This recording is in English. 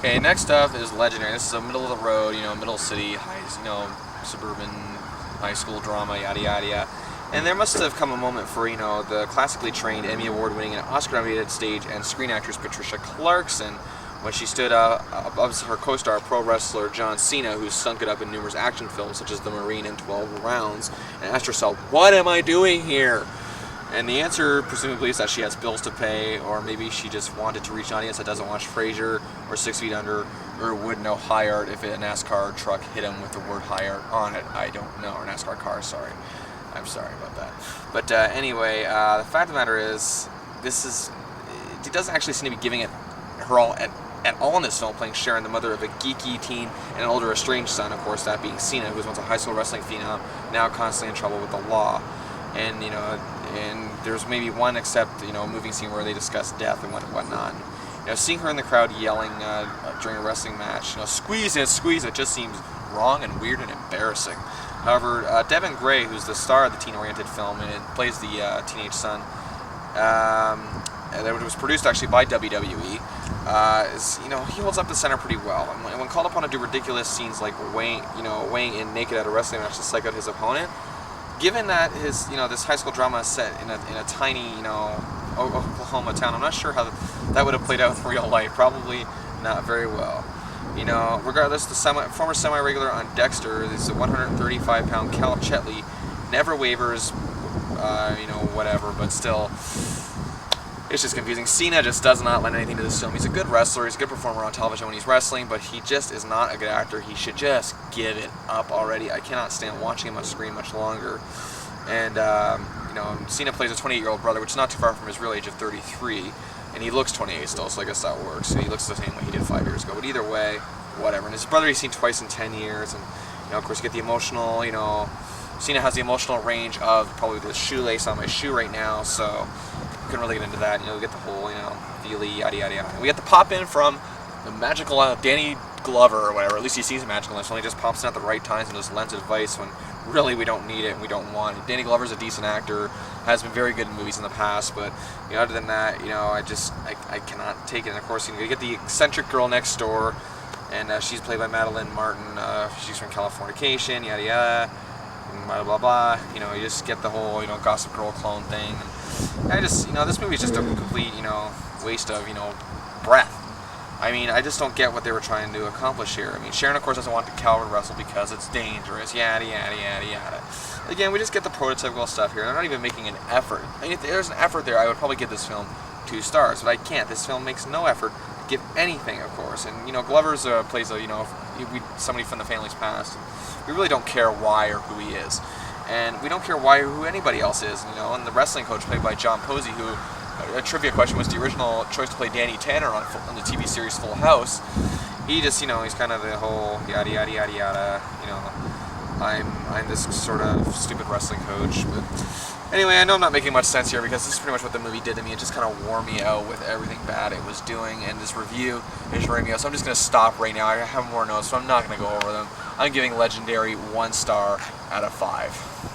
Okay, next up is Legendary. This is a middle of the road, middle city, suburban high school drama, yada yada yada. And there must have come a moment for, the classically trained, Emmy Award winning and Oscar nominated stage and screen actress Patricia Clarkson when she stood opposite her co-star, pro wrestler John Cena, who's stunk it up in numerous action films such as The Marine and 12 Rounds, and asked herself, "What am I doing here?" And the answer, presumably, is that she has bills to pay, or maybe she just wanted to reach an audience that doesn't watch Frasier or 6 Feet Under, or would know high art if a NASCAR truck hit him with the word high art on it. I don't know. Or NASCAR car, sorry. I'm sorry about that. But anyway, the fact of the matter is, it doesn't actually seem to be giving it her all at all in this film, playing Sharon, the mother of a geeky teen and an older estranged son, of course, that being Cena, who was once a high school wrestling phenom, now constantly in trouble with the law. And, and there's maybe one except, a moving scene where they discuss death and whatnot. Seeing her in the crowd yelling during a wrestling match, squeeze it, just seems wrong and weird and embarrassing. However, Devin Gray, who's the star of the teen-oriented film and plays the teenage son, that was produced actually by WWE, he holds up the center pretty well. And when called upon to do ridiculous scenes like weighing in naked at a wrestling match to psych out his opponent, given that his this high school drama is set in a tiny Oklahoma town, I'm not sure how that would have played out in real life. Probably not very well. Regardless, the former semi-regular on Dexter, this is a 135-pound Cal Chetley, never wavers, whatever, but still, it's just confusing. Cena just does not lend anything to this film. He's a good wrestler, he's a good performer on television when he's wrestling, but he just is not a good actor. He should just give it up already. I cannot stand watching him on screen much longer. And, Cena plays a 28-year-old brother, which is not too far from his real age of 33, and he looks 28 still, so I guess that works. He looks the same way he did 5 years ago, but either way, whatever. And his brother he's seen twice in 10 years, and, of course, you get the emotional, Cena has the emotional range of probably the shoelace on my shoe right now, so couldn't really get into that. We get the whole, feely, yada yada yada. We get the pop in from the magical Danny Glover or whatever. At least he seems magical, and he just pops in at the right times and just lends advice when really we don't need it and we don't want it. Danny Glover's a decent actor, has been very good in movies in the past, but other than that, I cannot take it. And of course, you get the eccentric girl next door, and she's played by Madeline Martin. She's from Californication, yada yada, blah blah blah. You just get the whole Gossip Girl clone thing. And I just this movie is just a complete waste of breath. I just don't get what they were trying to accomplish here. Sharon, of course, doesn't want the Calvin wrestle because it's dangerous, yada, yada, yada, yada. Again, we just get the prototypical stuff here. They're not even making an effort. If there's an effort there, I would probably give this film 2 stars, but I can't. This film makes no effort to give anything, of course. And, Glover's plays somebody from the family's past. We really don't care why or who he is. And we don't care why or who anybody else is, And the wrestling coach played by John Posey, who... A trivia question was the original choice to play Danny Tanner on the TV series Full House. He just, he's kind of the whole yada yada yada yada. I'm this sort of stupid wrestling coach. But anyway, I know I'm not making much sense here because this is pretty much what the movie did to me. It just kind of wore me out with everything bad it was doing, and this review is wearing me out. So I'm just going to stop right now. I have more notes, so I'm not going to go over them. I'm giving Legendary 1 star out of 5.